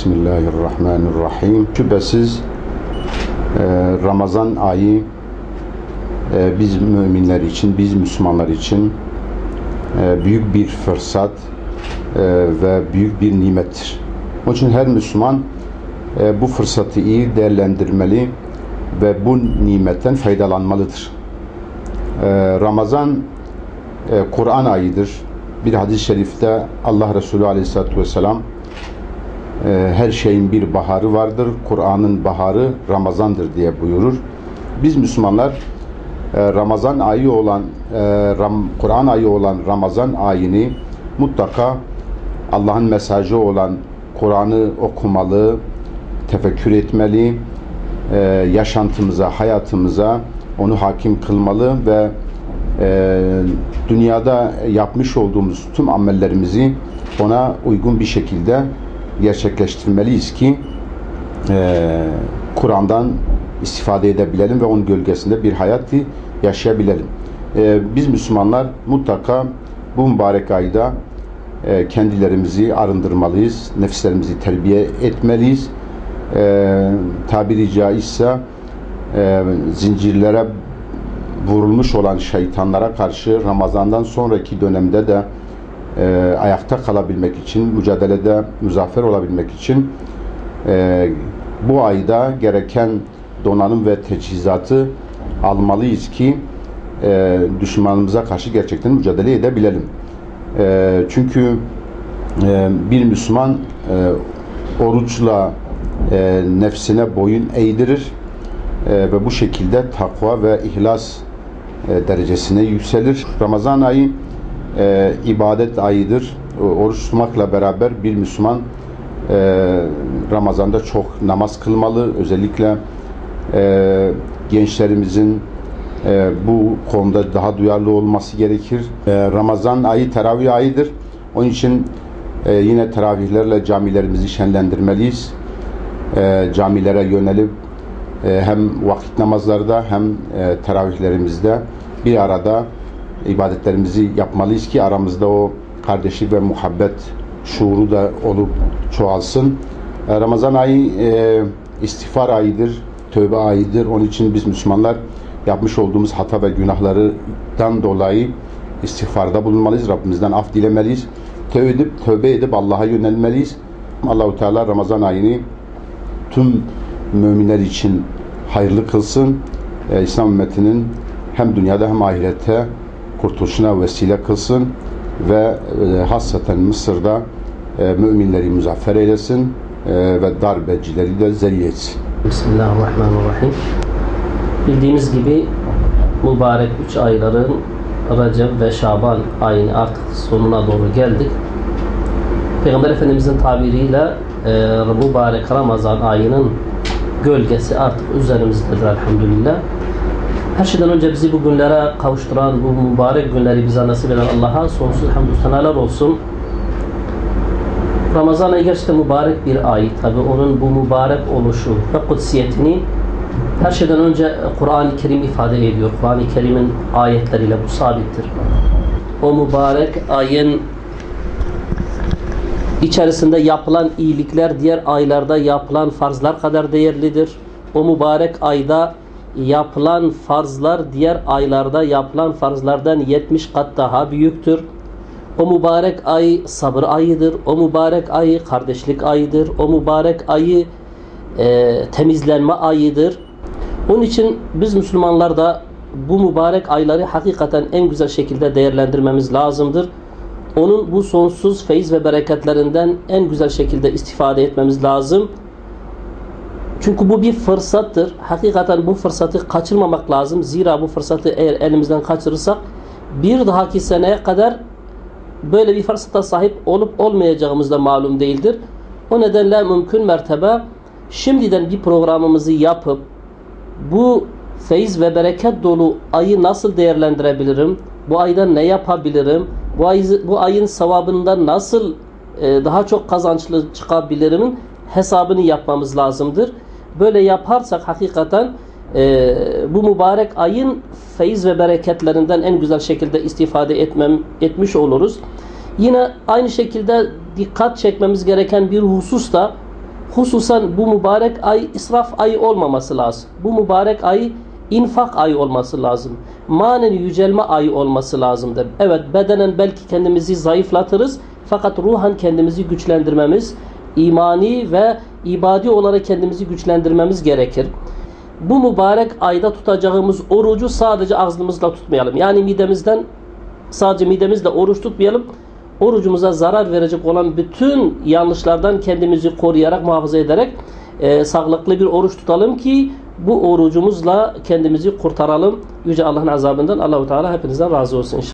Bismillahirrahmanirrahim. Şüphesiz Ramazan ayı biz müminler için, biz Müslümanlar için büyük bir fırsat ve büyük bir nimettir. Onun için her Müslüman bu fırsatı iyi değerlendirmeli ve bu nimetten faydalanmalıdır. Ramazan Kur'an ayıdır. Bir hadis-i şerifte Allah Resulü Aleyhisselatü Vesselam her şeyin bir baharı vardır. Kur'an'ın baharı Ramazan'dır diye buyurur. Biz Müslümanlar Ramazan ayı olan Kur'an ayı olan Ramazan ayını mutlaka Allah'ın mesajı olan Kur'an'ı okumalı, tefekkür etmeli, yaşantımıza, hayatımıza onu hakim kılmalı ve dünyada yapmış olduğumuz tüm amellerimizi ona uygun bir şekilde gerçekleştirmeliyiz ki Kur'an'dan istifade edebilelim ve onun gölgesinde bir hayatı yaşayabilelim. Biz Müslümanlar mutlaka bu mübarek ayda kendilerimizi arındırmalıyız, nefislerimizi terbiye etmeliyiz. Tabiri caizse zincirlere vurulmuş olan şeytanlara karşı Ramazan'dan sonraki dönemde de ayakta kalabilmek için, mücadelede muzaffer olabilmek için bu ayda gereken donanım ve teçhizatı almalıyız ki düşmanımıza karşı gerçekten mücadele edebilelim. Çünkü bir Müslüman oruçla nefsine boyun eğdirir ve bu şekilde takva ve ihlas derecesine yükselir. Ramazan ayı ibadet ayıdır. Oruç tutmakla beraber bir Müslüman Ramazan'da çok namaz kılmalı. Özellikle gençlerimizin bu konuda daha duyarlı olması gerekir. Ramazan ayı teravih ayıdır. Onun için yine teravihlerle camilerimizi şenlendirmeliyiz. Camilere yönelip hem vakit namazlarda hem teravihlerimizde bir arada ibadetlerimizi yapmalıyız ki aramızda o kardeşlik ve muhabbet şuuru da olup çoğalsın. Ramazan ayı istiğfar ayıdır, tövbe ayıdır. Onun için biz Müslümanlar yapmış olduğumuz hata ve günahlardan dolayı istiğfarda bulunmalıyız. Rabbimizden af dilemeliyiz. Tövbe edip Allah'a yönelmeliyiz. Allah-u Teala Ramazan ayını tüm müminler için hayırlı kılsın. İslam ümmetinin hem dünyada hem ahirette kurtuluşuna vesile kılsın ve hasreten Mısır'da müminleri muzaffer eylesin ve darbecileri de zelil etsin. Bismillahirrahmanirrahim. Bildiğimiz gibi mübarek 3 ayların Recep ve Şaban ayını artık sonuna doğru geldik. Peygamber Efendimizin tabiriyle mübarek Ramazan ayının gölgesi artık üzerimizdedir elhamdülillah. Her şeyden önce bizi bu günlere kavuşturan, bu mübarek günleri bize nasip eden Allah'a sonsuz hamdü senalar olsun. Ramazan ayı gerçekten mübarek bir ay. Tabi onun bu mübarek oluşu ve kutsiyetini her şeyden önce Kur'an-ı Kerim ifade ediyor. Kur'an-ı Kerim'in ayetleriyle bu sabittir. O mübarek ayın içerisinde yapılan iyilikler diğer aylarda yapılan farzlar kadar değerlidir. O mübarek ayda yapılan farzlar diğer aylarda yapılan farzlardan 70 kat daha büyüktür. O mübarek ay sabır ayıdır. O mübarek ay kardeşlik ayıdır. O mübarek ayı temizlenme ayıdır. Onun için biz Müslümanlar da bu mübarek ayları hakikaten en güzel şekilde değerlendirmemiz lazımdır. Onun bu sonsuz feyiz ve bereketlerinden en güzel şekilde istifade etmemiz lazım. Çünkü bu bir fırsattır. Hakikaten bu fırsatı kaçırmamak lazım. Zira bu fırsatı eğer elimizden kaçırırsak bir dahaki seneye kadar böyle bir fırsata sahip olup olmayacağımız da malum değildir. O nedenle mümkün mertebe şimdiden bir programımızı yapıp bu feyiz ve bereket dolu ayı nasıl değerlendirebilirim? Bu ayda ne yapabilirim? Bu ayın sevabından nasıl daha çok kazançlı çıkabilirimin hesabını yapmamız lazımdır. Böyle yaparsak hakikaten bu mübarek ayın feyiz ve bereketlerinden en güzel şekilde istifade etmiş oluruz. Yine aynı şekilde dikkat çekmemiz gereken bir husus da Hususan bu mübarek ay israf ayı olmaması lazım. Bu mübarek ay infak ayı olması lazım. Manen yücelme ayı olması lazımdır. Evet, bedenen belki kendimizi zayıflatırız fakat ruhan kendimizi güçlendirmemiz, imani ve ibadi olarak kendimizi güçlendirmemiz gerekir. Bu mübarek ayda tutacağımız orucu sadece ağzımızla tutmayalım. Yani sadece midemizle oruç tutmayalım. Orucumuza zarar verecek olan bütün yanlışlardan kendimizi koruyarak, muhafaza ederek sağlıklı bir oruç tutalım ki bu orucumuzla kendimizi kurtaralım. Yüce Allah'ın azabından Allah-u Teala hepinizden razı olsun inşallah.